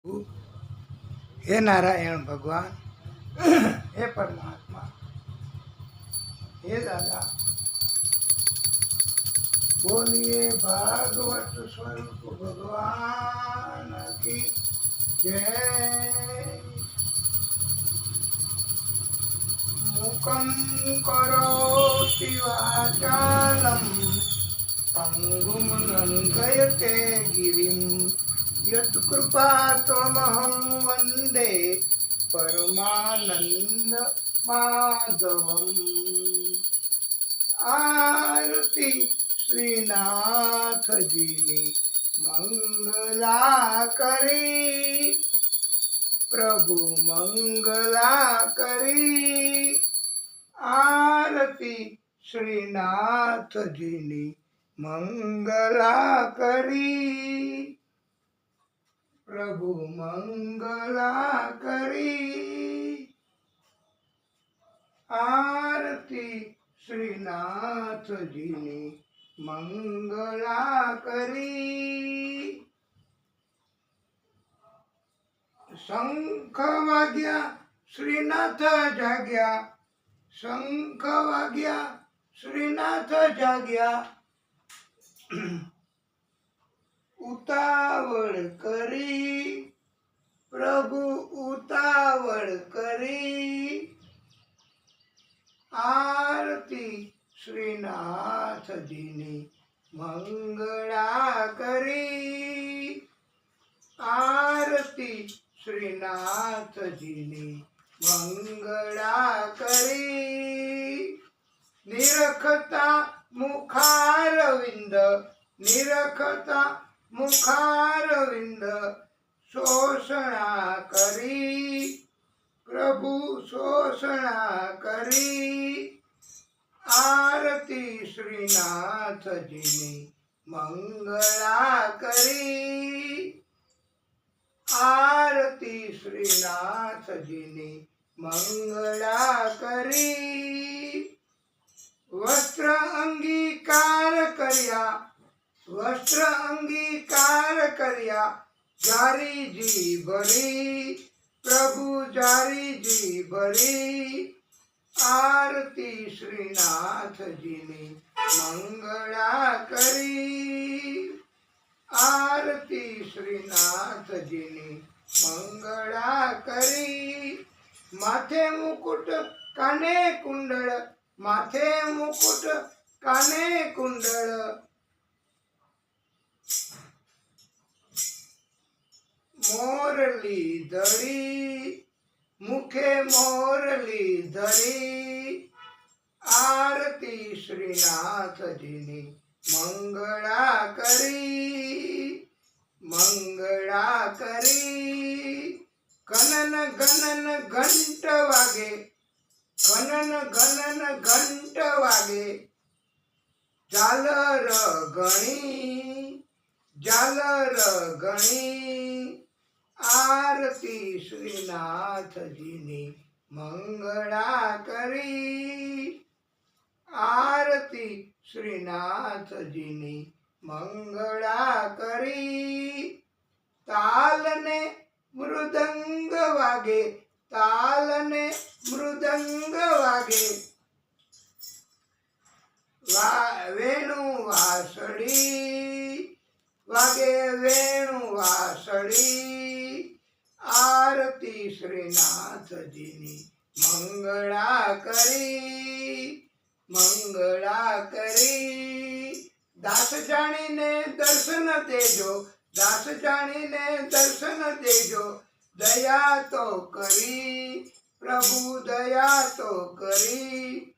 हे नारायण भगवान, हे परमात्मा, हे दादा, बोलिए भागवत स्वरूप भगवान की जय। मुखं करोति वाचालं पंगुं लङ्घयते गिरिं यत्कृपातमहं वन्दे परमानंद माधवम्। आरती श्रीनाथ जी ने मंगला करी, प्रभु मंगला करी। आरती श्रीनाथ जी ने मंगला करी, प्रभु मंगला करी। आरती श्रीनाथ जी ने मंगला करी। शंख वाग्या श्रीनाथ जाग्या, शंख वाग्या श्रीनाथ जाग्या। उतावळ करी, प्रभु उतावळ करी। आरती श्रीनाथ जी ने मंगला करी। आरती श्रीनाथ जी ने मंगला करी। निरखता मुखारविंद, निरखता मुखारविंद शोषणा करी, प्रभु शोषणा करी। आरती श्रीनाथ जी ने मंगला करी। आरती श्रीनाथ जी ने मंगला करी। वस्त्र अंगीकार करिया, वस्त्र अंगीकार करिया। जारी जी बरी, प्रभु जारी जी बरी। आरती श्रीनाथ जी ने मंगला करी। आरती श्रीनाथ जी ने मंगला करी। माथे मुकुट काने कुंडल, माथे मुकुट काने कुंडल। मोरली धरी, मुखे मोरली धरी। आरती श्रीनाथ जी ने मंगला करी, मंगला करी। कनन गणन घंट वागे, कनन गणन घंट वागे। झालर गणी, झालर गणी। आरती श्रीनाथ जी ने मंगला करी। आरती श्रीनाथ जी ने मंगला करी। ताल ने मृदंग वागे, ताल ने मृदंग वागे। वेणु वासड़ी वागे, वेणु वासड़ी। आरती श्रीनाथ जी ने मंगला करी, मंगला करी। दास जानी ने दर्शन देजो, दास जानी ने दर्शन देजो। दया तो करी, प्रभु दया तो करी।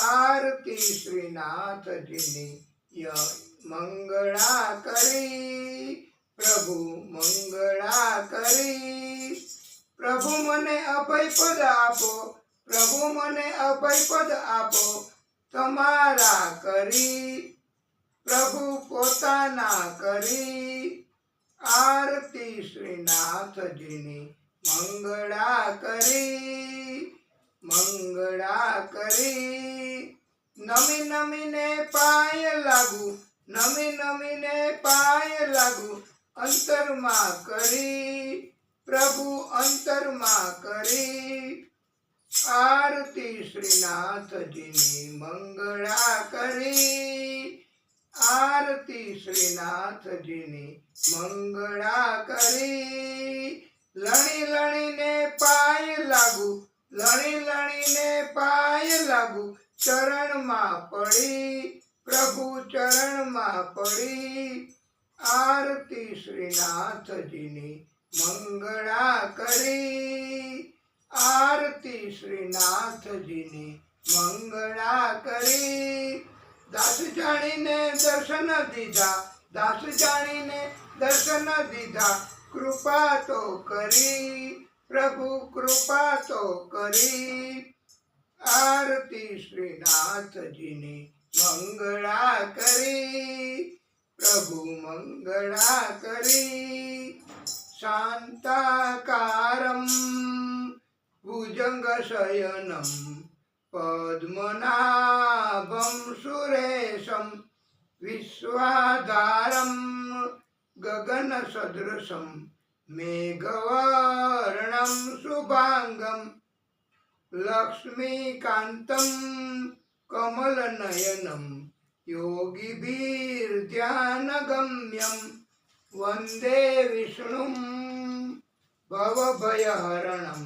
आरती श्रीनाथ जी ने मंगला करी, प्रभु मंगला करी। प्रभु मने अभय पद आपो, प्रभु मने अभय पद आपो। तमारा करी, प्रभु पोताना करी। आरती श्रीनाथ जी ने मंगला करी, मंगला करी। नमी नमी ने पाय लागू, नमी नमी ने पाय लागू। અંતરમાં કરી, પ્રભુ અંતરમાં કરી, આરતી શ્રીનાથજીની મંગળા કરી, આરતી શ્રીનાથજીની મંગળા કરી. લણી લણીને પાય લાગુ, લણી લણીને પાય લાગુ, ચરણમાં પડી, પ્રભુ ચરણમાં પડી, આરતી શ્રીનાથજીની મંગળા કરી, આરતી શ્રીનાથજીની મંગળા કરી. દાસ જાણીને દર્શન દીધા, દાસ જાણીને દર્શન દીધા, કૃપા તો કરી, પ્રભુ કૃપા તો કરી, આરતી શ્રીનાથજીની મંગળા કરી, પ્રભુ મંગળા કરી. શાંતાકારમ ભુજંગ શયનમ પદ્મનાભમ સુરેશમ વિશ્વાધારમ ગગન સદૃશમ મેઘવર્ણમ શુભાંગમ લક્ષ્મીકાંતમ કમલનયનમ યોગીભીર્ધ્યાનગમ્યમ વંદે વિષ્ણું ભવભયહરણમ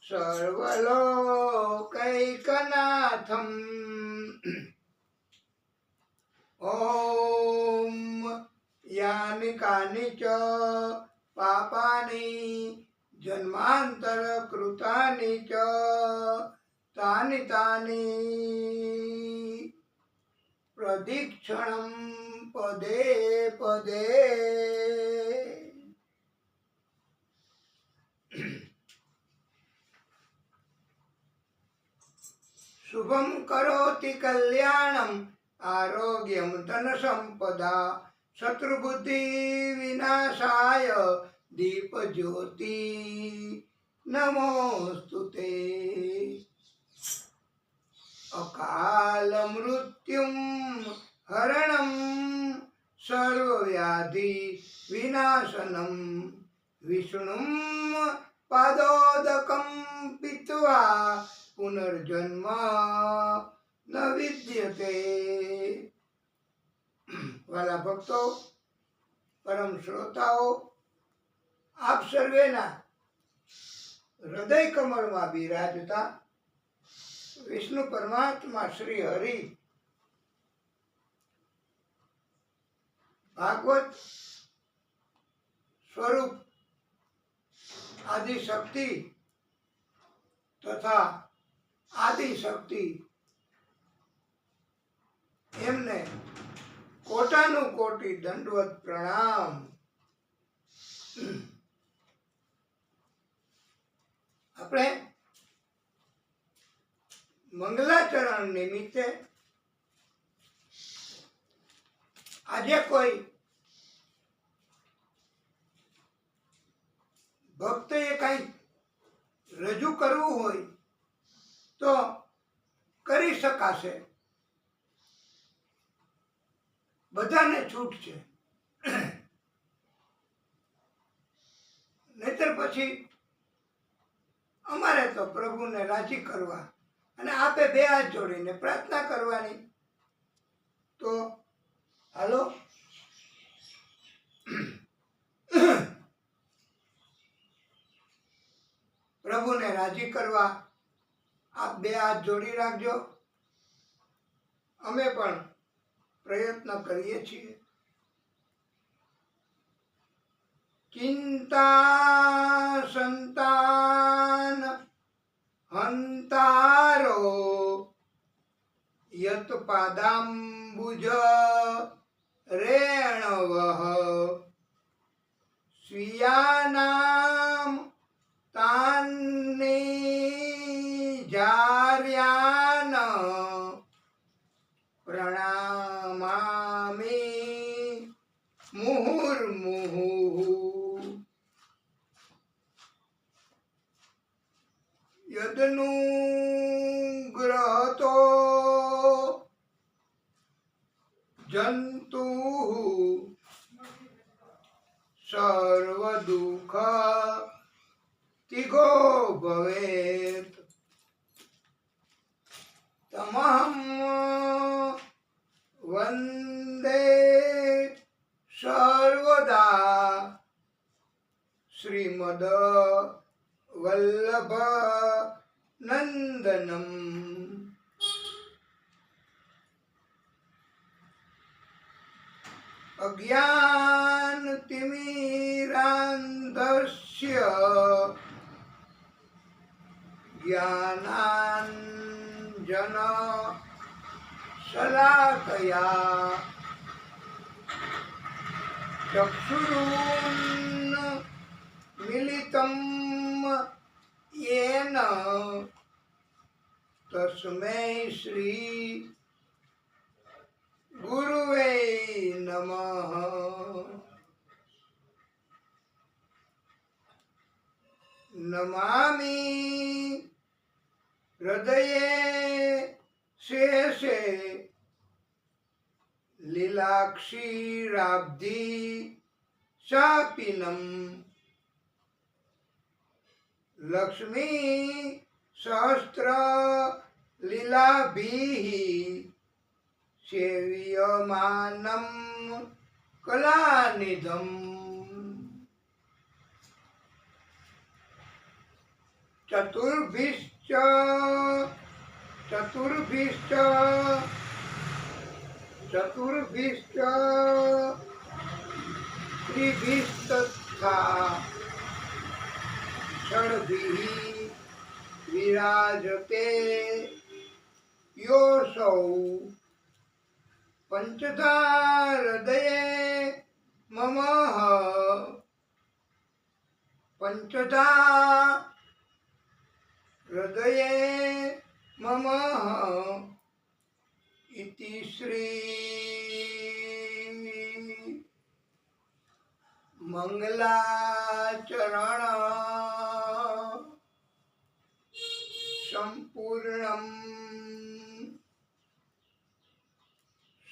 સર્વલોકૈકનાથમ. ઓમ યાનિ કાનિ ચ પાપાની જન્માંતર કૃતાની ચ તાની તાની પ્રદિક્ષણમ પદે પદે. શુભમ કરોતિ કલ્યાણમ આરોગ્યમ ધન સંપદા શત્રુબુદ્ધિ વિનાશાય દીપ જ્યોતિ નમોસ્તુતે. અકાલ મૃત્યુમ હરણમ સર્વવ્યાધિ વિનાશનમ વિષ્ણુમ પાદોદકમ પીત્વા પુનર્જન્મ ન વિદ્યતે. વાલા ભક્તો, પરમ શ્રોતાઓ, આપ સર્વેના હૃદય કમળમાં બિરાજતા વિષ્ણુ પરમાત્મા શ્રી હરિ ભાગવત સ્વરૂપ આદિશક્તિ તથા આદિશક્તિ એમને કોટાનું કોટી દંડવત પ્રણામ. આપણે મંગલાચરણ નિમિત્તે આજે કોઈ ભક્તએ કંઈ રજૂ કરવું હોય તો કરી શકાશે, બધાને છૂટ છે. નહીતર પછી અમારે તો પ્રભુને રાજી કરવા અને આપે બે હાથ જોડીને પ્રાર્થના કરવાની. તો હાલો, પ્રભુને રાજી કરવા આપ બે હાથ જોડી રાખજો. અમે પણ પ્રયત્ન કરીએ છીએ. ચિંતા સંતાન હંતારો યત પાદાંબુજ રેણવઃ સ્વીયાનામ તાન્ની જાર્યાન પ્રણામામિ મુહુર્મુહુઃ. યદનુગ્રહતો જંતુઃ तिगो भवेत् तमहं वन्दे सर्वदा श्रीमद् वल्लभ नन्दनम्। अज्ञानतिमिरान्धस्य ज्ञानाञ्जनशलाकया चक्षुरुन्मीलितं येन तस्मै श्री गुरुवे नमः। नमामि हृदये शेषे लीलाक्षीराब्धि शापिनम् लक्ष्मी सहस्र लीलाभिः सेव्यमानं कलानिधम्। चतुर्भिश्च चतुर्भिश्च चतुर्भिश्च त्रिभिस्तथा षड्भिः विराजते योऽसौ पंचधा हृदये मम पंचधा हृदये मम इति श्री मंगलाचरण संपूर्णम्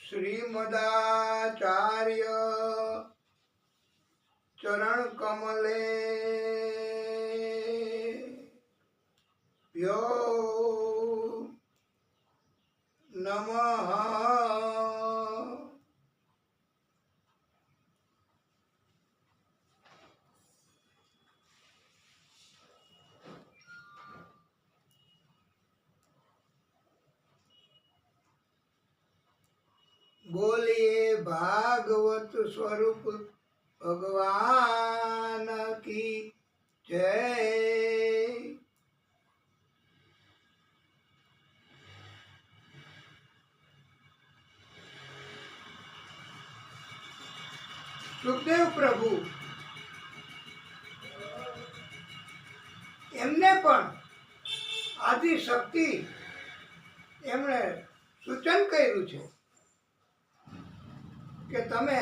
श्रीमदाचार्य चरण कमले यो नमः। बोलिए भागवत स्वरूप भगवान की जय। સુખદેવ પ્રભુ એમને પણ આદિ શક્તિ એમણે સૂચન કર્યું છે કે તમે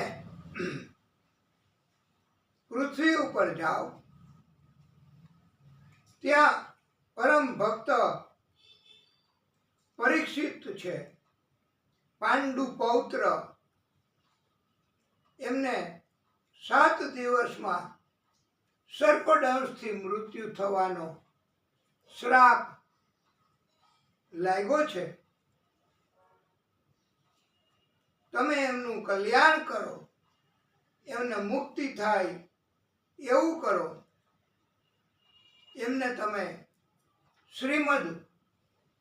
પૃથ્વી ઉપર જાઓ, ત્યાં પરમ ભક્ત પરીક્ષિત છે, પાંડુ પૌત્ર, એમને 7 દિવસમાં સર્પદંશથી મૃત્યુ થવાનો શ્રાપ લાગ્યો છે. તમે એમનું કલ્યાણ કરો, એમને મુક્તિ થાય એવું કરો, એમને તમે શ્રીમદ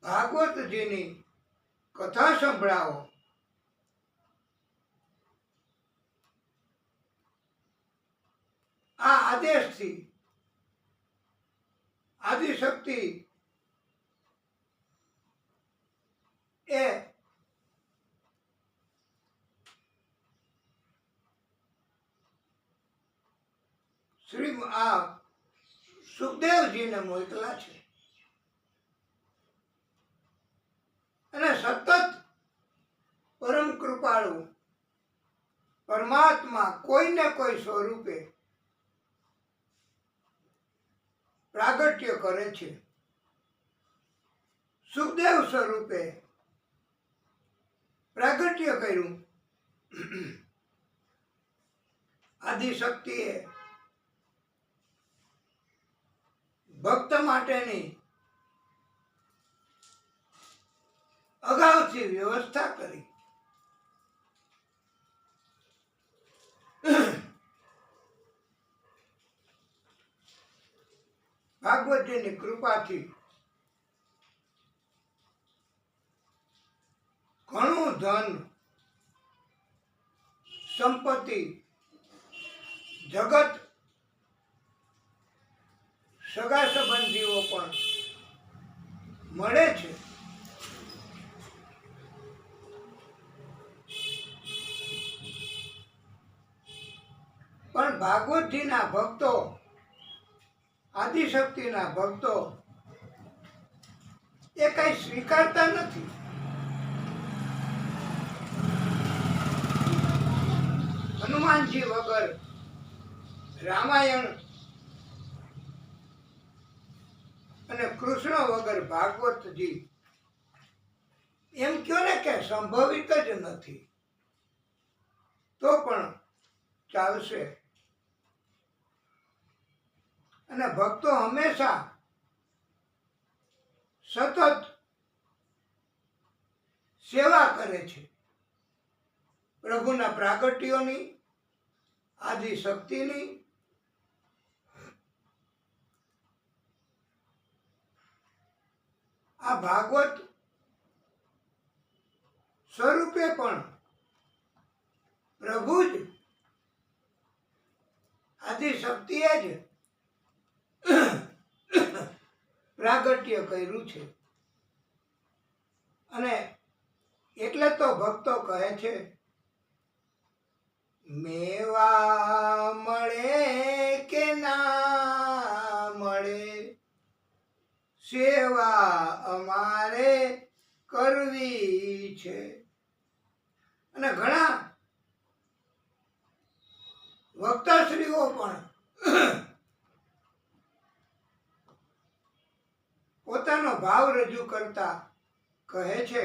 ભાગવતજીની કથા સંભળાવો. આ આદેશથી આદિશક્તિ એ શ્રી આ સુખદેવજીને મોકલા છે અને સતત પરમ કૃપાળુ પરમાત્મા કોઈને કોઈ સ્વરૂપે પ્રાગટ્ય કરે છે. સુખદેવ સ્વરૂપે પ્રાગટ્ય કર્યું. આદિશક્તિએ ભક્ત માટેની અગાઉથી વ્યવસ્થા કરી. ભાગવતજીની કૃપાથી ઘણું ધન સંપત્તિ જગત સગા સંબંધીઓ પણ મળે છે. પણ ભાગવતજીના ભક્તો, આદિશક્તિના ભક્તો એ કઈ સ્વીકારતા નથી. હનુમાનજી વગર રામાયણ અને કૃષ્ણ વગર ભાગવતજી એમ કયો ને કે સંભવિત જ નથી, તો પણ ચાલશે. અને ભક્તો હંમેશા સતત સેવા કરે છે પ્રભુના પ્રાગટ્યોની, આદિ શક્તિની. આ ભાગવત સ્વરૂપે પણ પ્રભુ જ, આદિ શક્તિએ જ પ્રાગટ્ય કર્યું છે. અને એટલે તો ભક્તો કહે છે, મેવા મળે કે ના મળે, સેવા અમારે કરવી છે. અને ઘણા વક્તાશ્રીઓ પણ પોતાનો ભાવ રજૂ કરતા કહે છે,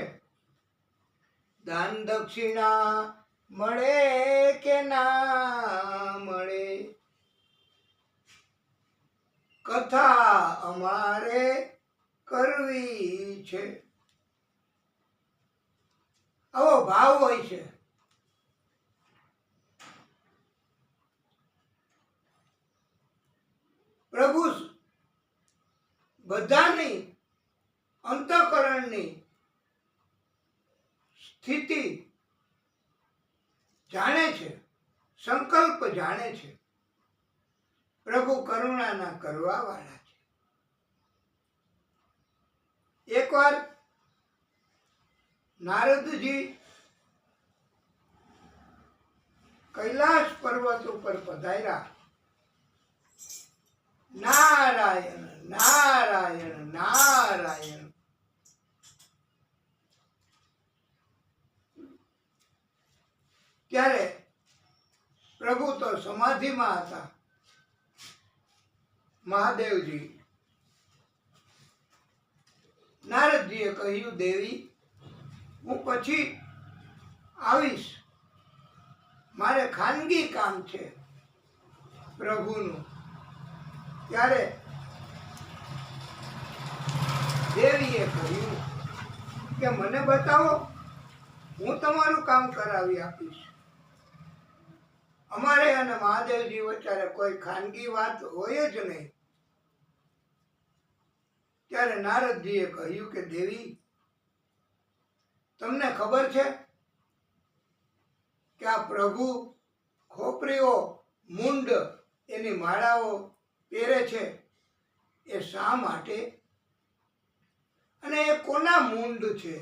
દાન દક્ષિણા મળે કે ના મળે, કથા અમારે કરવી છે. આવો ભાવ હોય છે. પ્રભુ બધાની અંતઃકરણની સ્થિતિ જાણે છે, સંકલ્પ જાણે છે. પ્રભુ કરુણાના કરવા વાળા છે. એકવાર નારદજી કૈલાશ પર્વત ઉપર પધાર્યા. નારાયણ નારાયણ નારાયણ. ત્યારે પ્રભુ તો સમાધિમાં હતા. મહાદેવજી નારદજીએ કહ્યું, દેવી હું પછી આવીશ, મારે ખાનગી કામ છે પ્રભુનું. ત્યારે દેવીએ કહ્યું કે મને બતાવો, હું તમારું કામ કરાવી આપીશ. અમારે અને મહાદેવજી વચ્ચે કોઈ ખાનગી વાત હોય જ નહીં. ત્યારે નારદજીએ કહ્યું કે દેવી, તમને ખબર છે કે આ પ્રભુ ખોપરીઓ, મુંડ, એની માળાઓ પહેરે છે એ શા માટે? અને એ કોના મુંડ છે?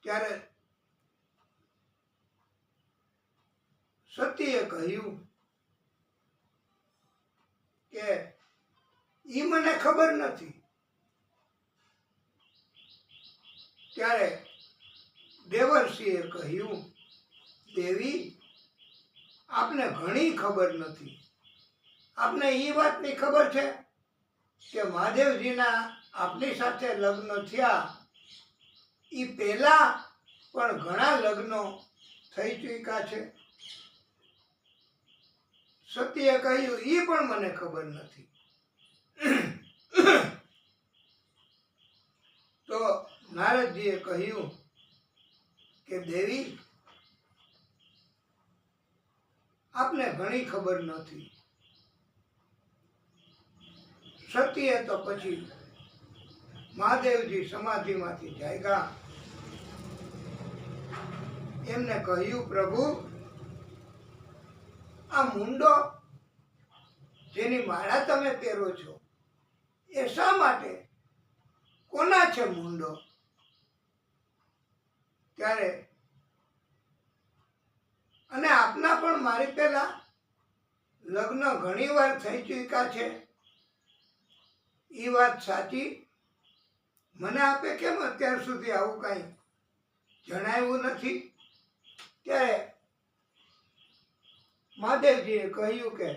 ત્યારે સતીએ કહ્યું કે ઈ મને ખબર નથી. ત્યારે દેવર્ષિએ કહ્યું, દેવી આપને ઘણી ખબર નથી. આપને ઈ વાતની ખબર છે કે મહાદેવજીના આપની સાથે લગ્ન થયા ઈ પહેલા પણ ઘણા લગ્નો થઈ ચૂક્યા છે. સતીએ કહ્યું, એ પણ મને ખબર નથી. તો નારદજીએ કહ્યું કે દેવી, આપને ઘણી ખબર નથી. સતીએ તો પછી મહાદેવજી સમાધિમાંથી જાગ્યા. એમને કહ્યું, પ્રભુ, આ મુંડો જેની માળા તમે પહેરો છો એ શા માટે? કોના છે મુંડો? ત્યારે અને આપના પણ મારી પહેલા લગ્ન ઘણી વાર થઈ ચૂક્યા છે, એ વાત સાચી? મને આપે કેમ અત્યાર સુધી આવું કાંઈ જણાવ્યું નથી? ત્યારે મહાદેવજીએ કહ્યું કે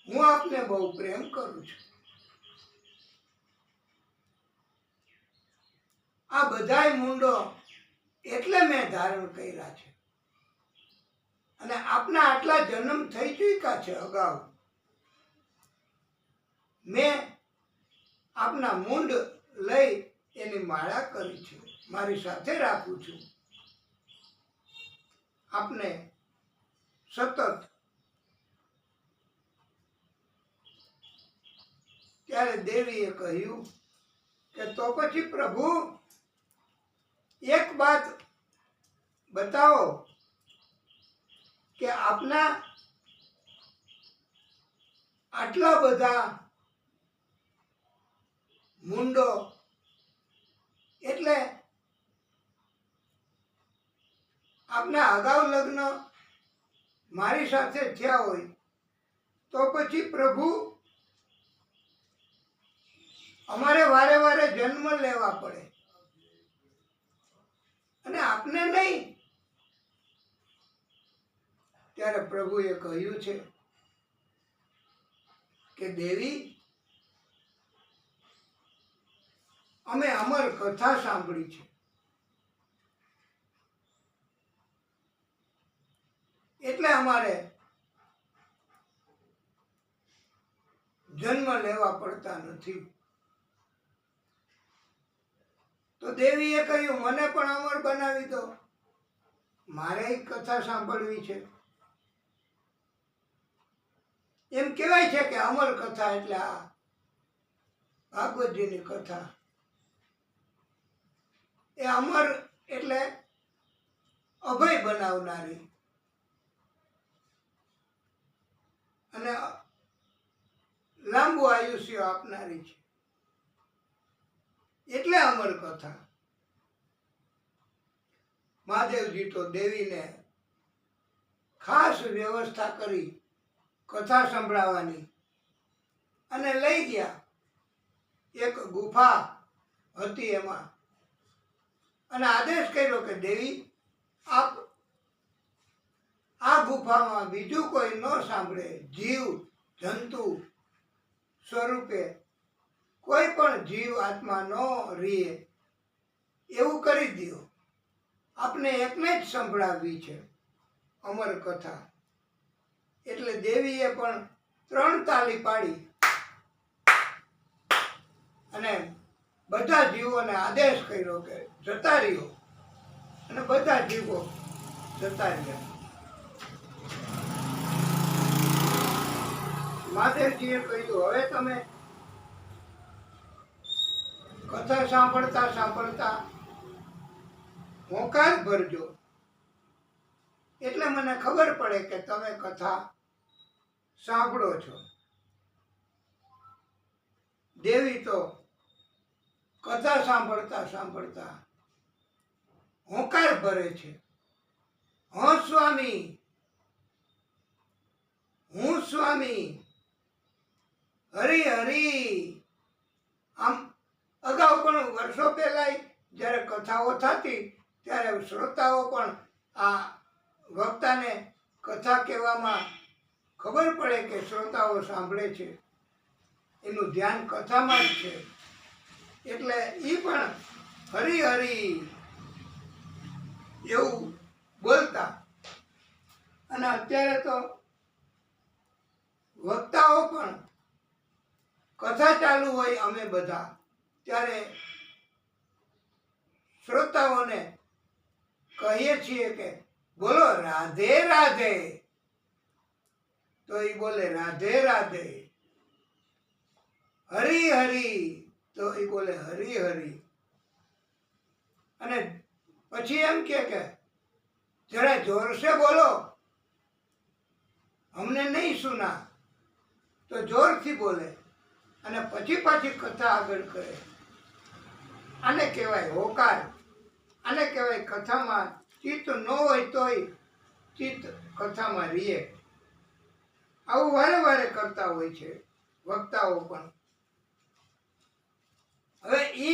હું આપને બહુ પ્રેમ કરું છું. આ બધાય મુંડો એટલે મેં ધારણ કર્યા છે. અને આપના આટલા જન્મ થઈ ચૂક્યા છે અગાઉ. મેં આપના મુંડ લઈ એની માળા કરી છે, મારી સાથે રાખું છું. આપને સતત. ત્યારે દેવીએ કહ્યું કે તો પછી પ્રભુ એક વાત બતાવો કે આપના આટલા બધા મુંડો એટલે આપના અગાઉ લગ્ન મારી સાથે થયા હોય તો પછી પ્રભુ અમારે વારે વારે જન્મ લેવા પડે અને આપને નહીં. ત્યારે પ્રભુએ કહ્યું છે કે દેવી, અમે અમર કથા સાંભળી છે, એટલે અમારે જન્મ લેવા પડતા નથી. તો દેવીએ કહ્યું, મને પણ અમર બનાવી દો, મારે કથા સાંભળવી છે. એમ કહેવાય છે કે અમર કથા એટલે આ ભાગવતજીની કથા. એ અમર એટલે અભય બનાવનારી અને લાંબુ આયુષ્ય આપનારી છે, એટલે અમર કથા. મહાદેવજી તો દેવીને ખાસ વ્યવસ્થા કરી કથા સંભળાવવાની અને લઈ ગયા એક ગુફા હતી એમાં, અને આદેશ કર્યો કે દેવી, આપ આ ગુફામાં બીજું કોઈ ન સાંભળે, જીવ જંતુ સ્વરૂપે કોઈ પણ જીવ આત્મા ન રહે એવું કરી દો. આપને એકને જ સંભળાવવી છે અમર કથા. એટલે દેવીએ પણ 3 તાળી પાડી અને બધા જીવોને આદેશ કર્યો કે જતા રહ્યો, અને બધા જીવો જતા રહ્યા. મહાદેવજીએ કહ્યું, હવે તમે કથા સાંભળતા સાંભળતા હોંકાર ભરજો, એટલે મને ખબર પડે કે તમે કથા સાંભળો છો. દેવી તો કથા સાંભળતા સાંભળતા હોંકાર ભરે છે, હો સ્વામી, હું સ્વામી, હરી હરી. આમ અગાઉ પણ વર્ષો પહેલા જ્યારે કથાઓ થતી ત્યારે શ્રોતાઓ પણ આ વક્તાને કથા કહેવામાં ખબર પડે કે શ્રોતાઓ સાંભળે છે, એનું ધ્યાન કથામાં જ છે, એટલે એ પણ હરી હરી એવું બોલતા. અને અત્યારે તો વક્તાઓ પણ કથા ચાલુ હોય અમે બધા ત્યારે શ્રોતાઓને કહીએ છીએ કે બોલો રાધે રાધે, તો એ બોલે રાધે રાધે. હરી હરી, તો એ બોલે હરી હરી. અને પછી એમ કે જરા જોર સે બોલો, અમને નહીં સુના, તો જોરથી બોલે અને પછી પાછી કથા આગળ કરે. આને કહેવાય હોકાર. આને કહેવાય કથામાં ચિત્ત ન હોય તોય ચિત્ત કથામાં રીએ. આવું વારે વારે કરતા હોય છે વક્તાઓ પણ. હવે એ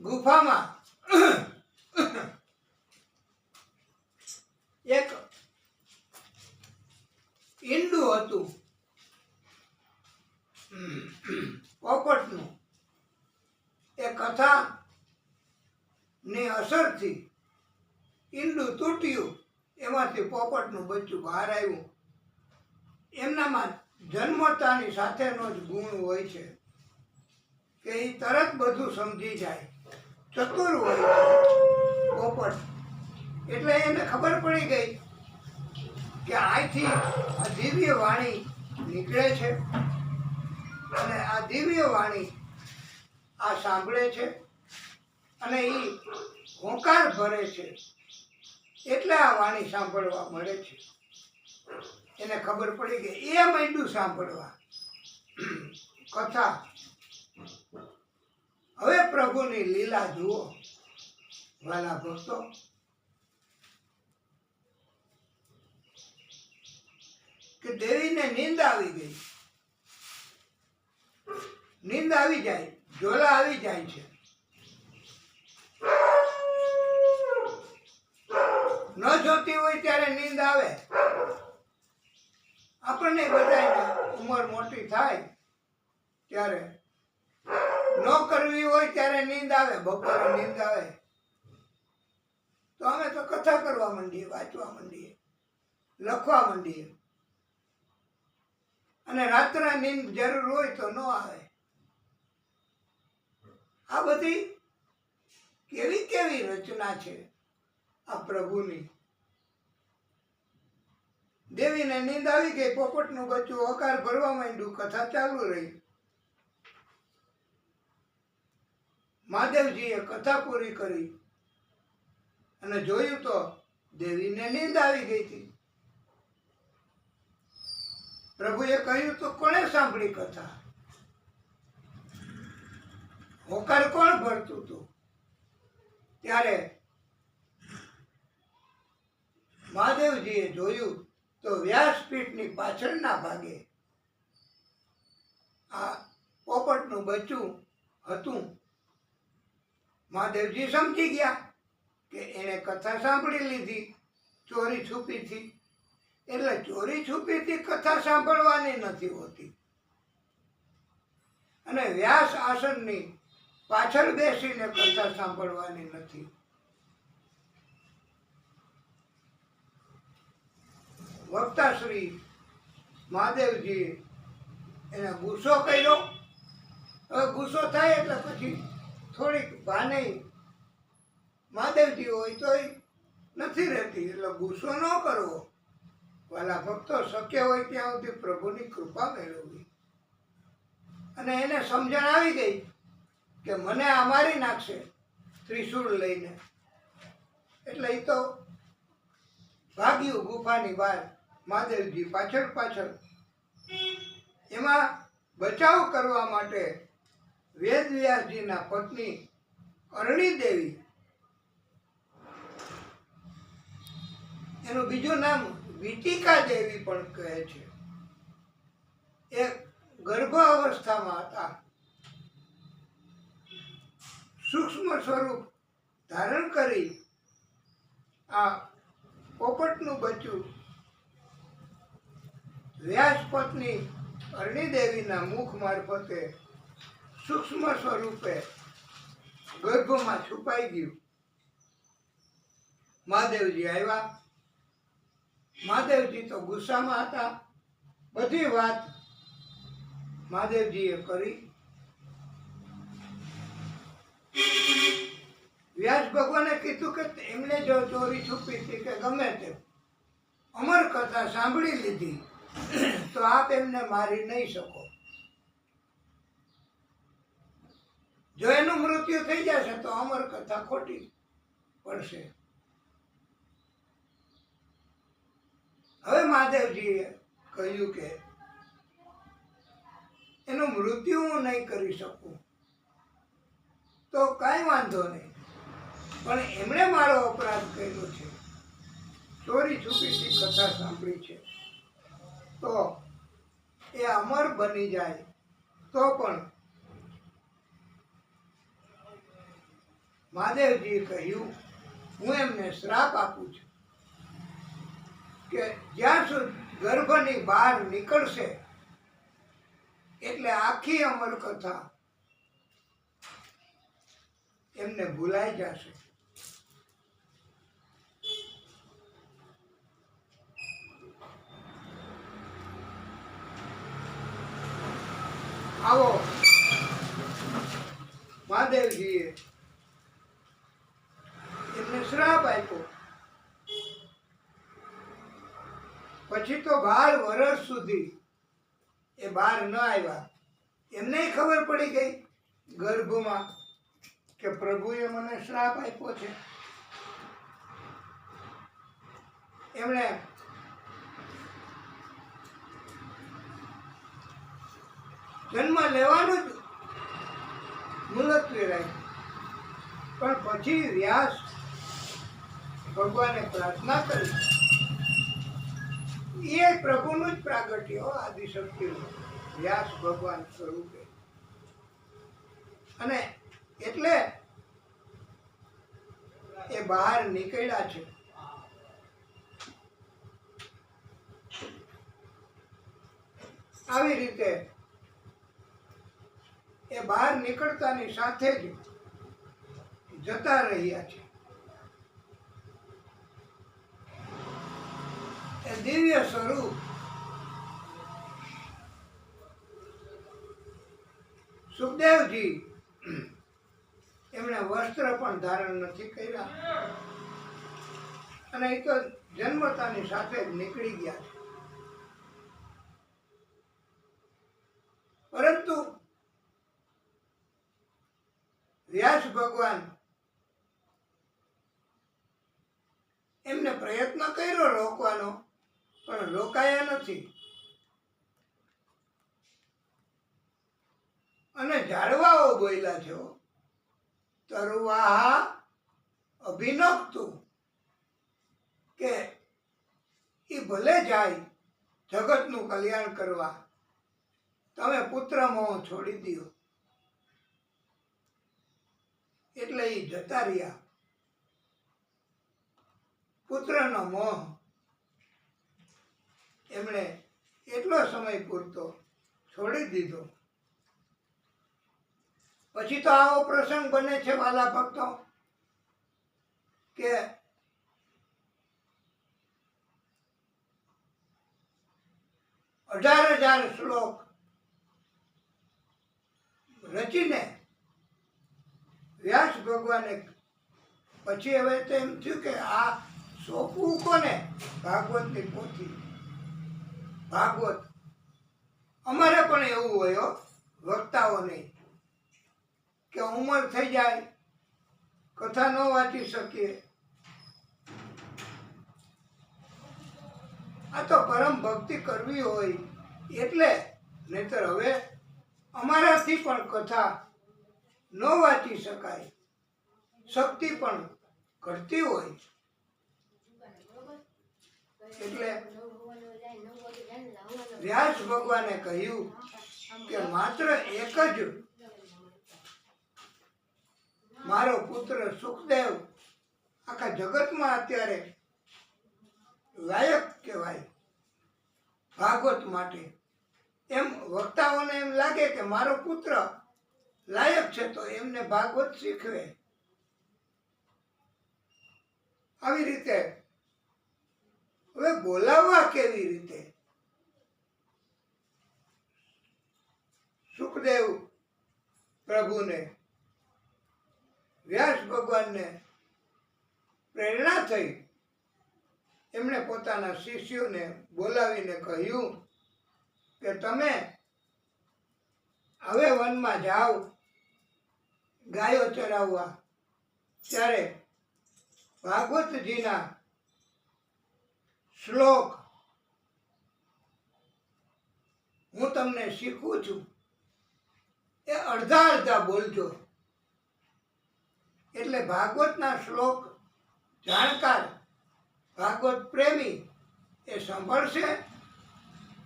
ગુફામાં એક ઈંડું હતું પોપટનું. એ કથા ની અસરથી ઈંડું તૂટ્યું, એમાંથી પોપટનું બચ્ચું બહાર આવ્યું. એમનામાં જન્મતાની સાથેનો જ ગુણ હોય છે કે એ તરત બધું સમજી જાય, ચતુર હોય પોપટ. એટલે એને ખબર પડી ગઈ કે અહીંથી આ દિવ્ય વાણી નીકળે છે અને આ દિવ્ય વાણી આ સાંભળે છે અને એ હોંકાર ભરે છે, એટલે આ વાણી સાંભળવા મળે છે. એને ખબર પડી ગઈ. એ માંડ્યું સાંભળવા કથા. હવે પ્રભુની લીલા જુઓ વાલા ભક્તો. કે દેવીને નીંદ આવી ગઈ. નીંદ આવી જાય, ઝોલા આવી જાય છે. ન જોતી હોય ત્યારે નીંદ આવે. આપણને બધાને ઉંમર મોટી થાય ત્યારે ન કરવી હોય ત્યારે નીંદ આવે. બપોરે નીંદ આવે તો અમે તો કથા કરવા માંડીએ, વાંચવા માંડીએ, લખવા માંડીએ. અને રાત્રે નીંદ જરૂર હોય તો ન આવે. આ બધી કેવી કેવી રચના છે આ પ્રભુની. દેવીને નીંદ આવી ગઈ, પોપટનું બચ્ચું હોકાર ભરવા માંડ્યું, કથા ચાલુ રહી. મહાદેવજીએ કથા પૂરી કરી અને જોયું તો દેવીને નીંદ આવી ગઈ હતી. પ્રભુએ કહ્યું તો કોણે સાંભળી કથા? હોકાર કોણ ભરતું હતું? ત્યારે મહાદેવજીએ જોયું તો વ્યાસપીઠની પાછળના ભાગે આ પોપટનું બચ્ચું હતું. મહાદેવજી સમજી ગયા કે એણે કથા સાંભળી લીધી ચોરી છુપીથી. એટલે ચોરી છુપીથી કથા સાંભળવાની નથી હોતી. અને વ્યાસ આસનની પાછળ બેસીને કથા સાંભળવાની નથી. વક્તા શ્રી મહાદેવજીએ એને ગુસ્સો કર્યો. હવે ગુસ્સો થાય એટલે પછી થોડીક ભાને મહાદેવજી હોય તોય નથી રહેતી. એટલે ગુસ્સો ન કરવો વાલા ભક્તો. શક્ય હોય ત્યાં સુધી પ્રભુની કૃપા મેળવવી. અને એને સમજણ આવી ગઈ કે મને આ મારી નાખશે ત્રિશૂળ લઈને. એટલે એ તો ભાગ્યું ગુફાની બહાર. મહાદેવજી પાછળ પાછળ. એમાં બચાવ કરવા માટે વેદવ્યાસજીના પત્ની અરણી દેવી, એનું બીજું નામ વિટિકા દેવી પણ કહે છે, એ ગર્ભ અવસ્થામાં હતા. સૂક્ષ્મ સ્વરૂપ ધારણ કરી આ પોપટનું બચ્ચું વ્યાસ પત્ની અરણી દેવીના મુખ મારફતે સૂક્ષ્મ સ્વરૂપે ગર્ભમાં છુપાઈ ગયું. મહાદેવજી આવ્યા. મહાદેવજી તો ગુસ્સામાં હતા બધી વાત મહાદેવજીએ કરી. વ્યાસ ભગવાને કીધું કે એમને જો ચોરી છુપી હતી કે ગમે તે અમર કથા સાંભળી લીધી તો આપ એમને મારી નહીં શકો. જો એનું મૃત્યુ થઈ જશે તો અમર કથા ખોટી પડશે. હવે મહાદેવજીએ કહ્યું કે એનું મૃત્યુ હું નહીં કરી શકું તો કાંઈ વાંધો નહીં, પણ એમણે મારો અપરાધ કર્યો છે, ચોરી છુપીથી કથા સાંભળી છે, તો એ અમર બની જાય તો પણ મહાદેવજીએ કહ્યું હું એમને શ્રાપ આપું છું કે જ્યાં સુધી ગર્ભની બહાર નીકળશે એટલે આખી અમર કથા એમને ભૂલાઈ જશે. આવો મહાદેવજીએ એમને શ્રાપ આપ્યો. પછી તો 12 વર્ષ સુધી એ બહાર ન આવ્યા. એમને ખબર પડી ગઈ ગર્ભમાં કે પ્રભુએ મને શ્રાપ આપ્યો છે. એમણે જન્મ લેવાનું જ મુલતવી રાખ્યું. પણ પછી વ્યાસ ભગવાને પ્રાર્થના કરી. એ પ્રભુનું જ પ્રાગટ્ય આદિશક્તિનું, વ્યાસ ભગવાન સ્વરૂપે. અને એટલે એ બહાર નીકળ્યા છે. આવી રીતે એ બહાર નીકળતાની સાથે જ જતા રહ્યા છે. એ દિવ્ય સ્વરૂપ સુખદેવજી એમણે વસ્ત્ર પણ ધારણ નથી કર્યા અને એ તો જન્મતાની સાથે જ નીકળી ગયા છે. પરંતુ વ્યાસ ભગવાન એમને પ્રયત્ન કર્યો રોકવાનો, પણ રોકાયા નથી. અને ઝાડવાઓ બોલ્યા છે તરુવાહા અભિનક્તું, કે એ ભલે જાય જગતનું કલ્યાણ કરવા, તમે પુત્ર મોહ છોડી દો. એટલે એ જતા રહ્યા. પુત્રનો મોહ એમણે એટલો સમય પૂરતો છોડી દીધો. પછી તો આવો પ્રસંગ બને છે વાલા ભક્તો કે 18,000 શ્લોક રચીને વ્યાસ ભગવાને પછી હવે તો એમ થયું કે આ સોંપવું કોને? ભાગવતની પોથી. ભાગવત અમારે પણ એવું હોય વક્તાઓને કે ઉંમર થઈ જાય, કથા ન વાંચી શકીએ. આ તો પરમ ભક્તિ કરવી હોય એટલે, નહીતર હવે અમારાથી પણ કથા ન વાંચી શકાય, શક્તિ પણ કરતી હોય. એટલે વ્યાસ ભગવાને કહ્યું કે માત્ર એક જ મારો પુત્ર સુખદેવ આખા જગતમાં અત્યારે લાયક કહેવાય ભાગવત માટે. એમ વક્તાઓને એમ લાગે કે મારો પુત્ર લાયક છે તો એમને ભાગવત શીખવે. આવી રીતે હવે બોલાવવા કેવી રીતે? સુખદેવ પ્રભુને વ્યાસ ભગવાનને પ્રેરણા થઈ. એમણે પોતાના શિષ્યોને બોલાવીને કહ્યું કે તમે હવે વનમાં જાઓ ગાયો ચરાવવા. ત્યારે ભાગવતજીના શ્લોક હું તમને શીખવું છું, એ અડધા અડધા બોલજો. એટલે ભાગવતના શ્લોક જાણકાર ભાગવત પ્રેમી એ સાંભળશે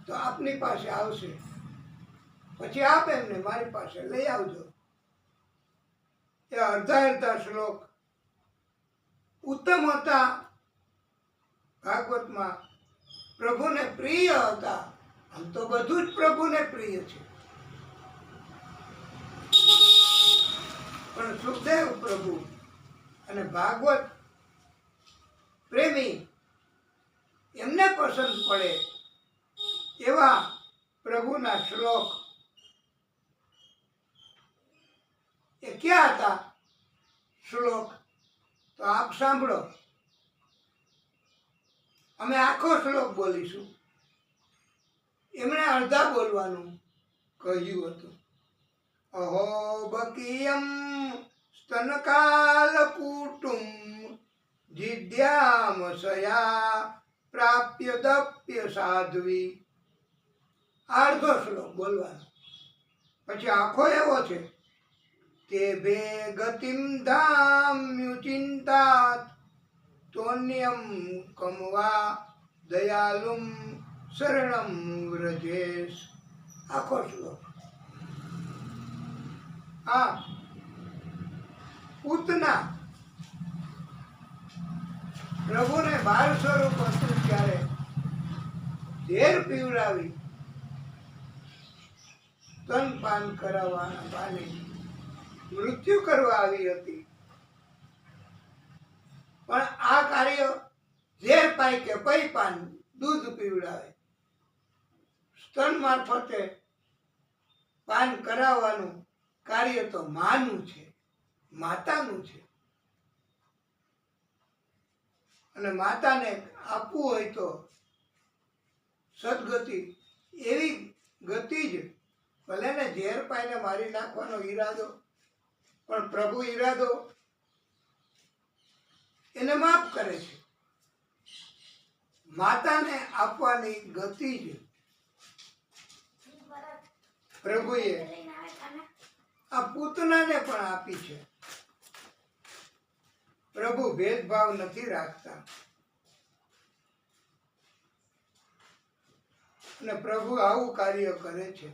તો આપની પાસે આવશે, પછી આપ એમને મારી પાસે લઈ આવજો. એ અડધા અડધા શ્લોક ઉત્તમ હતા, ભાગવતમાં પ્રભુને પ્રિય હતા. આમ તો બધું જ પ્રભુને પ્રિય છે, પણ સુખદેવ પ્રભુ અને ભાગવત પ્રેમી એમને પસંદ પડે એવા પ્રભુના શ્લોક એ ક્યાં હતા શ્લોક? તો આપ સાંભળો. અમે આખો શ્લોક બોલીશું, એમણે અડધા બોલવાનું કહ્યું હતું. અહો બકીયમ સ્તનકાલકૂટું જીદ્યામસયા પ્રાપ્ય દપ્ય સાધ્વી. અડધો શ્લોક બોલવાનો, પછી આખો એવો છે તે બે ગતિમ ધામ્યુચિંતાત તોન્યમ કમવા દયાલુમ શરણમ વ્રજેશ. આખો શ્લોક. આ પૂતના પ્રભુને બાળ સ્વરૂપ હતું ત્યારે ઝેર પીવડાવી સ્તનપાન કરાવવાના બાને મૃત્યુ કરવા આવી હતી. પણ આ કાર્ય ઝેર પાઈ કે પૈ પાન દૂધ પીવડાવે, સ્તન મારફતે પાન કરાવવાનું કાર્ય તો માનું છે, માતાનું છે. અને માતાને આપવું હોય તો સદગતિ, એવી ગતિ જ, ભલે ને ઝેર પાઈને મારી નાખવાનો ઈરાદો, પણ પ્રભુ ઈરાદો એને માફ કરે છે. માતાને આપવાની ગતિ જ પ્રભુએ આ પૂતનાને પણ આપી છે. પ્રભુ ભેદભાવ નથી રાખતા, અને પ્રભુ આવું કાર્ય કરે છે.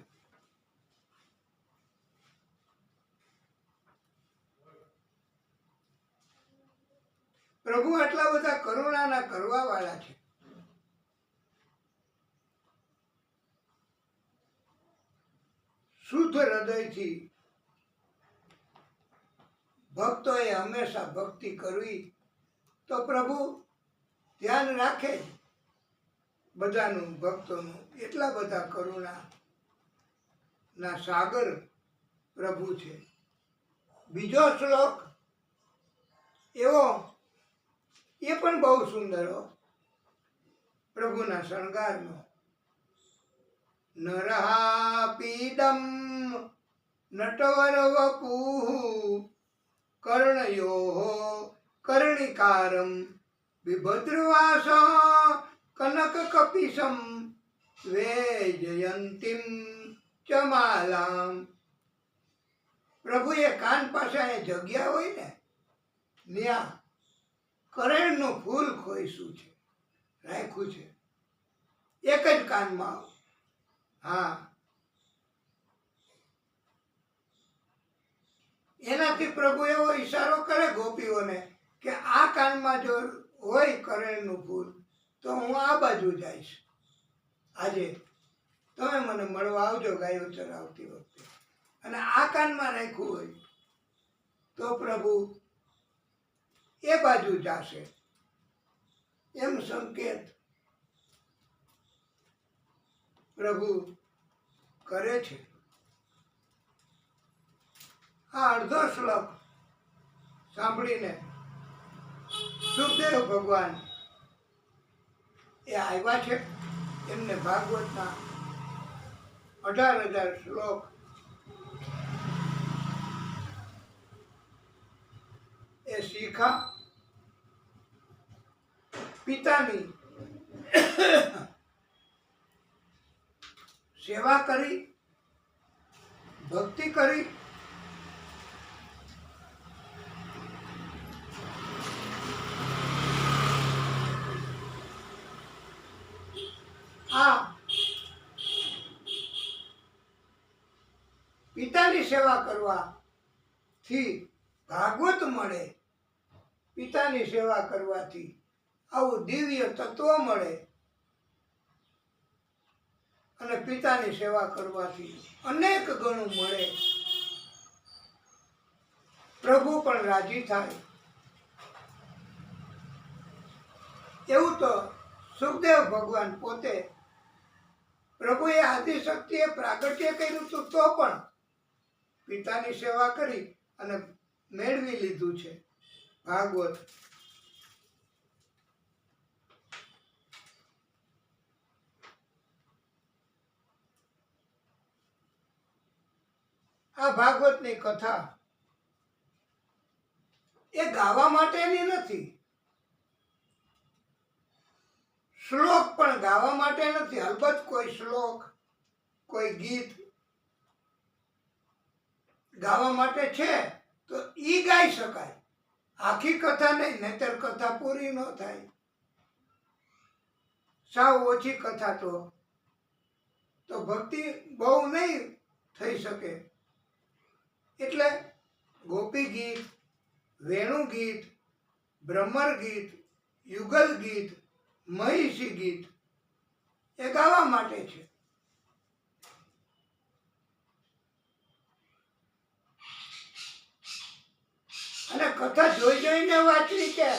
પ્રભુ આટલા બધા કરુણાના કરવા વાળા છે. શુદ્ધ હૃદયથી ભક્તોએ હંમેશા ભક્તિ કરવી તો પ્રભુ ધ્યાન રાખે જ બધાનું, ભક્તોનું. એટલા બધા કરુણા ના સાગર પ્રભુ છે. બીજો શ્લોક એવો, એ પણ બહુ સુંદર હો, પ્રભુના શણગારનો. નરહા પીડમ નટવર વપુઃ કર્ણયો કર્ણિકારમ વિભદ્રવાસ કનક કપિશમ વેજયંતીમ ચમાલામ. પ્રભુએ કાન પાસે જગ્યા હોય ને ત્યાં કરેણનું ફૂલ ખોઈશું છે, રાખ્યું છે એક જ કાનમાં. હા, એનાથી પ્રભુ એવો ઈશારો કરે ગોપીઓને કે આ કાનમાં જો હોય કરેણનું ફૂલ તો હું આ બાજુ જઈશ. આજે તમે મને મળવા આવજો ગાયો ચરાવતી વખતે. અને આ કાનમાં રાખ્યું હોય તો પ્રભુ એ બાજુ જશે, એમ સંકેત પ્રભુ કરે છે. આ અડધો શ્લોક સાંભળીને સુખદેવ ભગવાન એ આવ્યા છે. એમને ભાગવતના 18,000 શ્લોક એ શીખા. પિતાની સેવા કરી, ભક્તિ કરી, આ પિતાની સેવા કરવાથી ભાગવત મળે. પિતાની સેવા કરવાથી આવું દિવ્ય તત્વ મળે અને પિતાની સેવા કરવાથી અનેક ગણું મળે. પ્રભુ પણ રાજી થાય. એવું તો સુખદેવ ભગવાન પોતે, પ્રભુએ આદિશક્તિએ પ્રાગટ્ય કર્યું હતું તો પણ પિતાની સેવા કરી અને મેળવી લીધું છે ભાગવત. આ ભાગવતની કથા એ ગાવા માટેની નથી. શ્લોક પણ ગાવા માટે નથી. અલબત્ત કોઈ શ્લોક, કોઈ ગીત ગાવા માટે છે તો ઈ ગાઈ શકાય. આખી કથા નહીં, નહીતર કથા પૂરી ન થાય. સાવ ઓછી કથા તો ભક્તિ બહુ નહીં થઈ શકે. એટલે ગોપી ગીત, વેણુ ગીત, ભ્રમર ગીત, યુગલ ગીત, મહિષી ગીત એ ગાવા માટે છે. અને કથા જોઈ જોઈને વાંચવી કે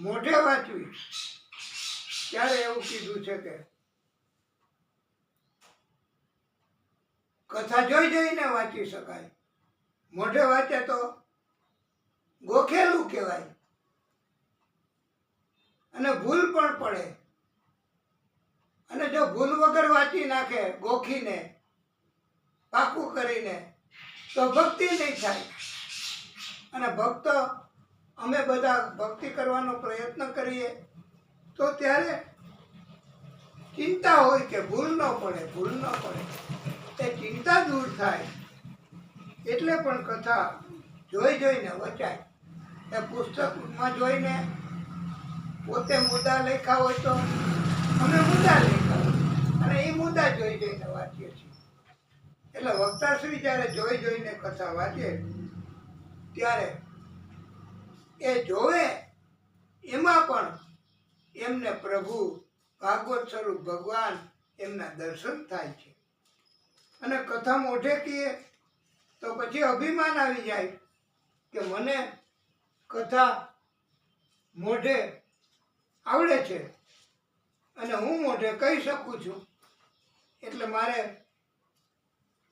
મોઢે વાંચવી, ત્યારે એવું કીધું છે કે કથા જોઈ જોઈને વાંચી શકાય. મોઢે વાંચે તો ગોખેલું કહેવાય અને ભૂલ પણ પડે. અને જો ભૂલ વગર વાંચી નાખે, ગોખીને પાકું કરીને, તો ભક્તિ નહીં થાય. અને ભક્ત અમે બધા ભક્તિ કરવાનો પ્રયત્ન કરીએ તો ત્યારે ચિંતા હોય કે ભૂલ ન પડે. એ ચિંતા દૂર થાય. એટલે પણ કથા જોઈ જોઈને વચાય. એ પુસ્તકમાં જોઈને પોતે મુદ્દા લખ્યા હોય તો અમે મુદ્દા લખ્યા હોય અને એ મુદ્દા જોઈ જોઈને વાંચીએ છીએ. એટલે વક્તાશ્રી જ્યારે જોઈ જોઈને કથા વાંચે ત્યારે એ જોવે એમાં પણ એમને પ્રભુ ભાગવત સ્વરૂપ ભગવાન એમના દર્શન થાય છે. અને કથા મોઢે કહીએ તો પછી અભિમાન આવી જાય કે મને કથા મોઢે આવડે છે અને હું મોઢે કહી શકું છું, એટલે મારે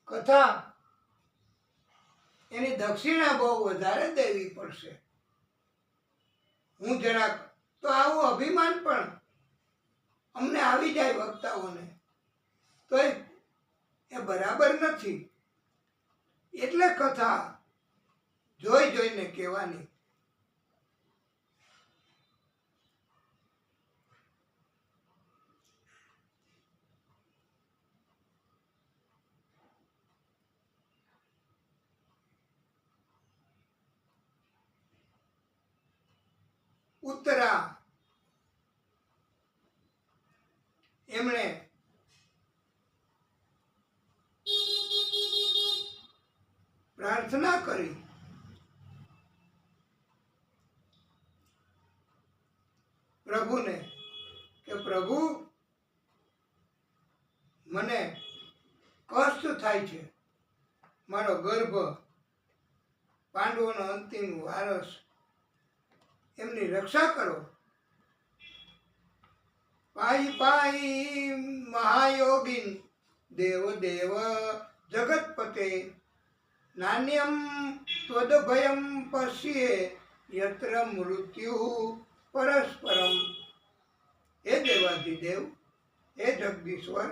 કથા એની દક્ષિણા બહુ વધારે દેવી પડશે. હું જરાક તો આવું અભિમાન પણ અમને આવી જાય વક્તાઓને, તો એ બરાબર નથી. એટલે કથા જોઈ જોઈને કહેવાની. ઉત્તરા એમણે પ્રાર્થના કરી પ્રભુને કે પ્રભુ મને કષ્ટ થાય છે. મારો ગર્ભ, પાંડવોનો અંતિમ વારસ, એમની રક્ષા કરો. પાઈ પાઈ મહાયોગીન દેવ દેવ જગતપતે નાન્યમ ત્વદભયમ પશ્યે યત્ર મૃત્યુ પરસ્પરમ. હે દેવાધિદેવ, હે જગદીશ્વર,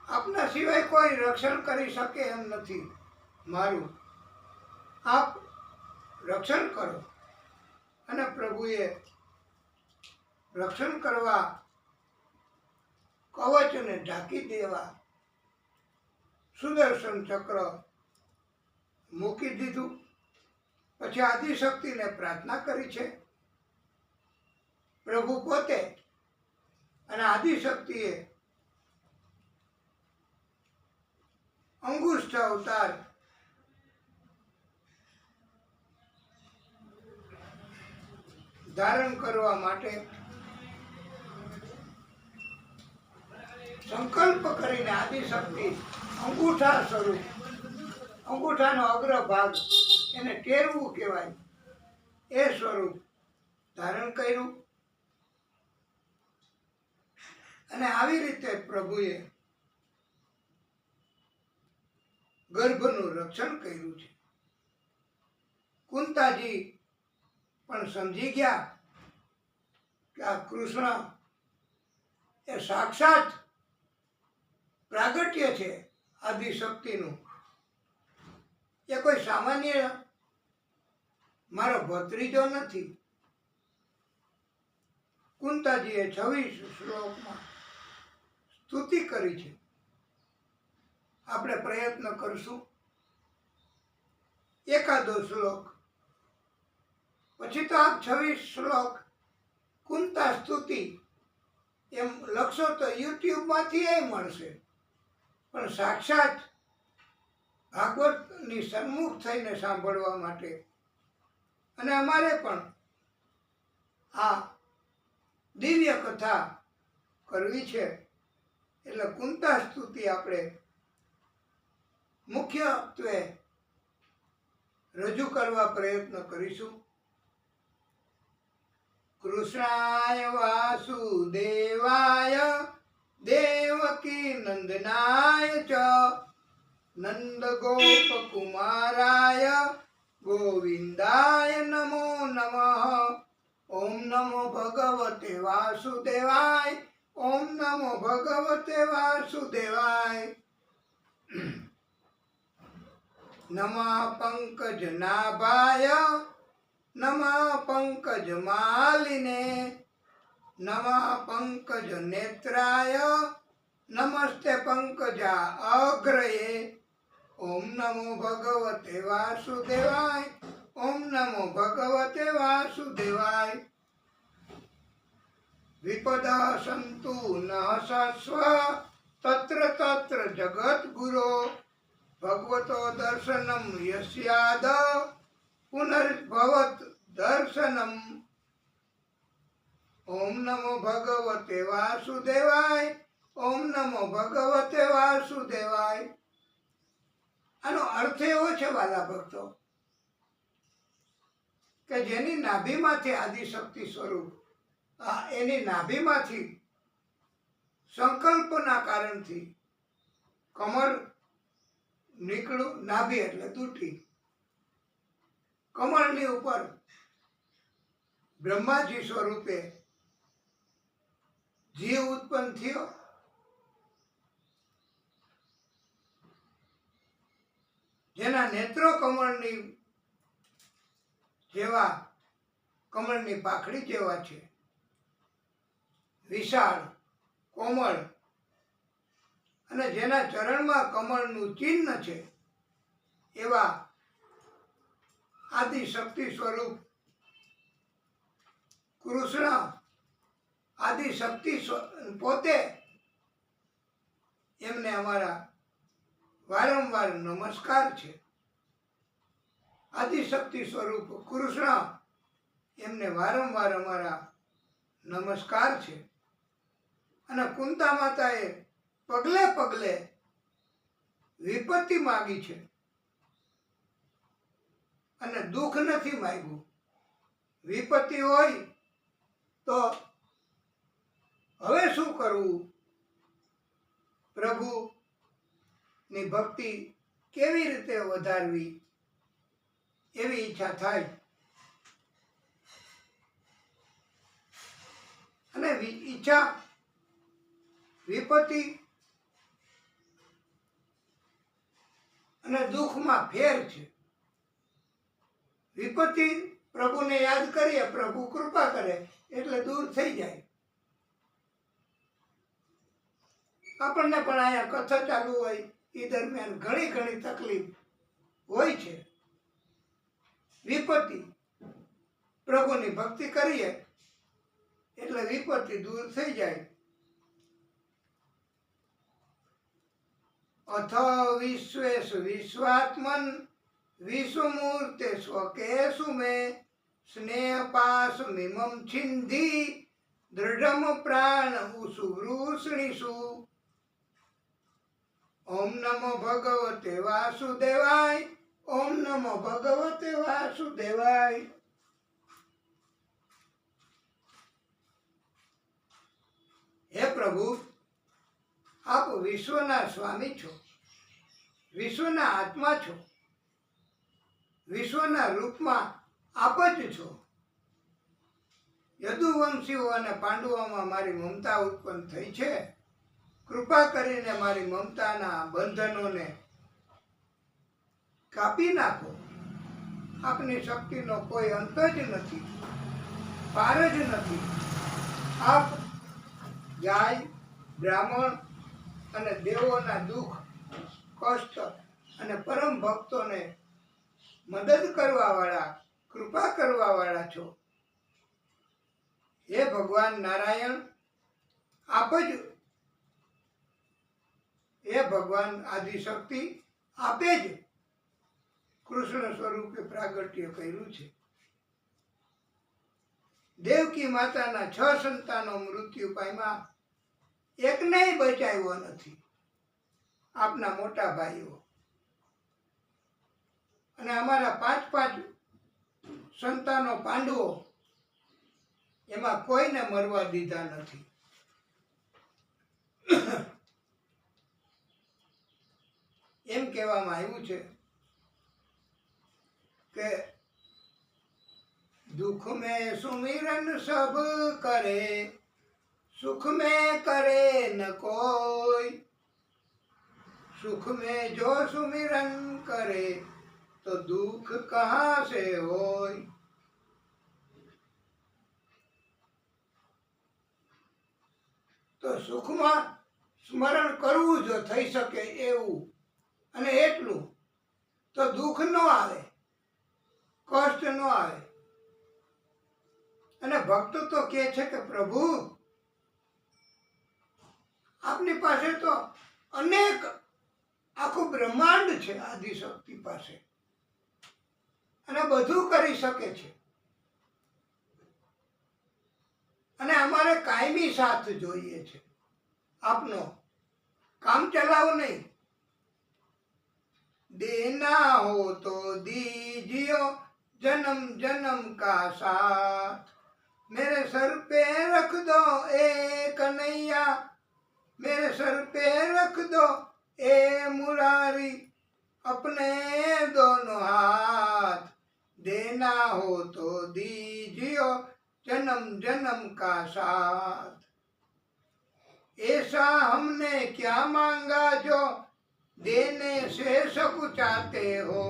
આપના સિવાય કોઈ રક્ષણ કરી શકે એમ નથી મારું. આપ રક્ષણ કરો. અને પ્રભુએ રક્ષણ કરવા કવચને ઢાંકી દેવા સુદર્શન ચક્ર મૂકી દીધું. પછી આદિશક્તિને પ્રાર્થના કરી છે. પ્રભુ પોતે અને આદિશક્તિએ અંગુષ્ઠ અવતાર ધારણ કરવા માટે સંકલ્પ કરીને આદિશક્તિ અંગૂઠા સ્વરૂપ, અંગૂઠાનો અગ્રભાગ એને ટેરવું કહેવાય, એ સ્વરૂપ ધારણ કર્યું. અને આવી રીતે પ્રભુએ ગર્ભનું રક્ષણ કર્યું છે. કુંતાજી પણ સમજી ગયા કે આ કૃષ્ણ એ સાક્ષાત પ્રાગટ્ય છે આદિશક્તિનું. એ કોઈ સામાન્ય મારો ભત્રીજો નથી. કુંતાજીએ 26 શ્લોકમાં સ્તુતિ કરી છે. આપણે પ્રયત્ન કરશું એકાદો શ્લોક, પછી તો આપ 26 શ્લોક કુંતા સ્તુતિ એમ લખશો તો યુટ્યુબમાંથી એ મળશે. પણ સાક્ષાત ભાગવતની સન્મુખ થઈને સાંભળવા માટે અને અમારે પણ આ દિવ્ય કથા કરવી છે, એટલે કુંતા સ્તુતિ આપણે મુખ્યત્વે રજૂ કરવા પ્રયત્ન કરીશું. કૃષ્ણાય વાસુદેવાય દેવકી નંદનાય ચ નંદ ગોપ કુમારાય ગોવિંદાય નમો નમઃ. ઓમ નમો ભગવતે વાસુદેવાય. ઓમ નમો ભગવતે વાસુદેવાય. નમઃ પંકજનાભાય નમઃ પંકજમાલિને નમઃ પંકજનેત્રાય નમસ્તે પંકજાગ્રયે. ઓમ નમો ભગવતે વાસુદેવાય. ઓમ નમો ભગવતે વાસુદેવાય. વિપદઃ સંતુ ન સસ્વ તત્ર તત્ર જગદ્ગુરો ભગવતો દર્શનમ યસ્યાદ પુનર્ભવત દર્શનમ. ઓમ નમો ભગવતે વાસુદેવાય. ઓમ નમો ભગવતે વાસુદેવાય. આનો અર્થ એવો છે વાલા ભક્તો કે જેની નાભીમાંથી આદિશક્તિ સ્વરૂપ, એની નાભીમાંથી સંકલ્પના કારણથી કમળ નીકળ્યું. નાભી એટલે દુઠી. કમળની ઉપર બ્રહ્માજી સ્વરૂપે જીવ ઉત્પન્ન થયો. જેના નેત્રો કમળની જેવા, કમળની પાખડી જેવા છે, વિશાળ કોમળ, અને જેના ચરણમાં કમળનું ચિહ્ન છે એવા આદિશક્તિ સ્વરૂપ કૃષ્ણ આદિશક્તિ પોતે. એમને અમારા વારંવાર નમસ્કાર છે. આદિશક્તિ સ્વરૂપ કૃષ્ણ, એમને વારંવાર અમારા નમસ્કાર છે. અને કુંતા માતાએ પગલે પગલે વિપત્તિ માગી છે અને દુઃખ નથી માગ્યું. વિપત્તિ હોય તો હવે શું કરવું? પ્રભુની ભક્તિ કેવી રીતે વધારવી એવી ઈચ્છા થાય. અને ઈચ્છા વિપત્તિ અને દુઃખમાં ફેર છે. વિપત્તિ પ્રભુને યાદ કરીએ, પ્રભુ કૃપા કરે એટલે દૂર થઈ જાય. આપણને પણ અહીંયા કથા ચાલુ હોય એ દરમિયાન ઘણી ઘણી તકલીફ હોય છે. વિપત્તિ પ્રભુની ભક્તિ કરીએ એટલે વિપત્તિ દૂર થઈ જાય. અથ વિશ્વેષુ વિશ્વાત્મન વિશ્વમૂર્તે સ્વકેશુ મે સ્નેહ પાસુ મિમમ છિંધિ દૃઢમ પ્રાણ ઉષુ વૃષ્ણિષુ. ઓમ નમો ભગવતે વાસુદેવાય. ઓમ નમો ભગવતે વાસુદેવાય. હે પ્રભુ, આપ વિશ્વના સ્વામી છો, વિશ્વના આત્મા છો, વિશ્વના રૂપમાં આપ જ છો. યદુવંશીઓ અને પાંડવોમાં મારી મમતા ઉત્પન્ન થઈ છે. કૃપા કરીને મારી મમતાના બંધનોને કાપી નાખો. આપની શક્તિનો કોઈ અંત જ નથી, પાર જ નથી. આપ ગાય, બ્રાહ્મણ અને દેવોના દુઃખ, કષ્ટ અને પરમ ભક્તોને મદદ કરવાવાળા, કૃપા કરવાવાળા છો. હે ભગવાન નારાયણ, આપ જ, હે ભગવાન આદિશક્તિ, આપે જ કૃષ્ણ સ્વરૂપે પ્રાગટ્ય કર્યું છે. દેવકી માતાના 6 સંતાનો મૃત્યુ પામ્યા, એકનેય બચાવ્યો નથી. આપના મોટા ભાઈઓ અને અમારા 5 સંતાનો પાંડવો, એમાં કોઈને મરવા દીધા નથી. એમ કહેવામાં આવ્યું છે કે दुख में सुमिरन सब करे, सुख में करे न कोई. सुख में जो सुमिरन करे तो दुख कहाँ से होय. તો સુખમાં સ્મરણ કરવું જો થઈ શકે એવું અને એટલું તો દુઃખ ન આવે, કષ્ટ ન આવે. અને ભક્તો તો કહે છે કે પ્રભુ, આપની પાસે તો અનેક, આખું બ્રહ્માંડ છે આદિશક્તિ પાસે, અને બધું કરી શકે છે. અને અમારે કાયમી સાથ જોઈએ છે આપનો, કામ ચલાવો નહીં. દેના હો તો દીजियो जन्म जन्म का साथ. मेरे सर पे रख दो ए कन्हैया, मेरे सर पे रख दो ए मुरारी, अपने दोनों हाथ. देना हो तो दीजियो जन्म जन्म का साथ. ऐसा हमने क्या मांगा जो देने से सकुचाते हो.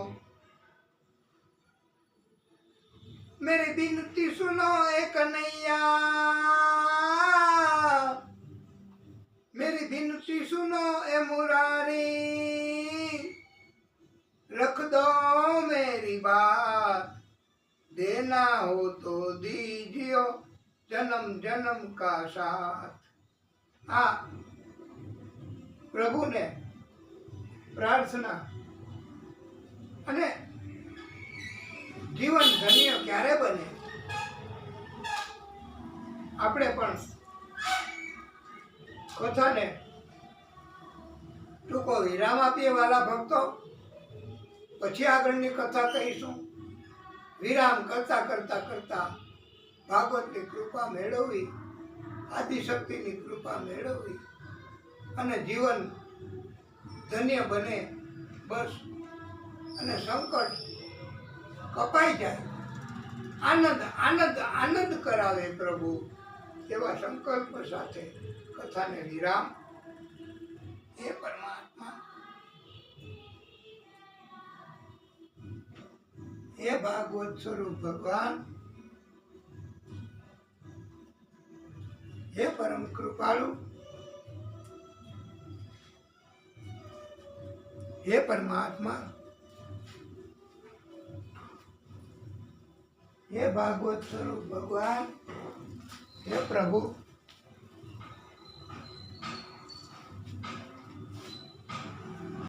मेरी विनती सुनो ए कन्हैया, मेरी विनती सुनो ए मुरारी, रख दो मेरी बात. देना हो तो दीजियो जन्म जन्म का साथ. આ પ્રભુને પ્રાર્થના. અને જીવન ધન્ય ક્યારે બને? આપણે પણ કથાને ટૂંકો વિરામ આપીએ વાલા ભક્તો, પછી આગળની કથા કહીશું. વિરામ કરતા કરતા કરતા ભાગવતની કૃપા મેળવવી, આદિશક્તિની કૃપા મેળવવી અને જીવન ધન્ય બને, બસ અને સંકટ કપાઈ જાય, આનંદ આનંદ આનંદ કરાવે પ્રભુ, એવા સંકલ્પ સાથે કથાને વિરામ. હે પરમાત્મા, હે ભાગવત સ્વરૂપ ભગવાન, હે પરમ કૃપાળુ, હે પરમાત્મા, હે ભાગવત સ્વરૂપ ભગવાન, હે પ્રભુ,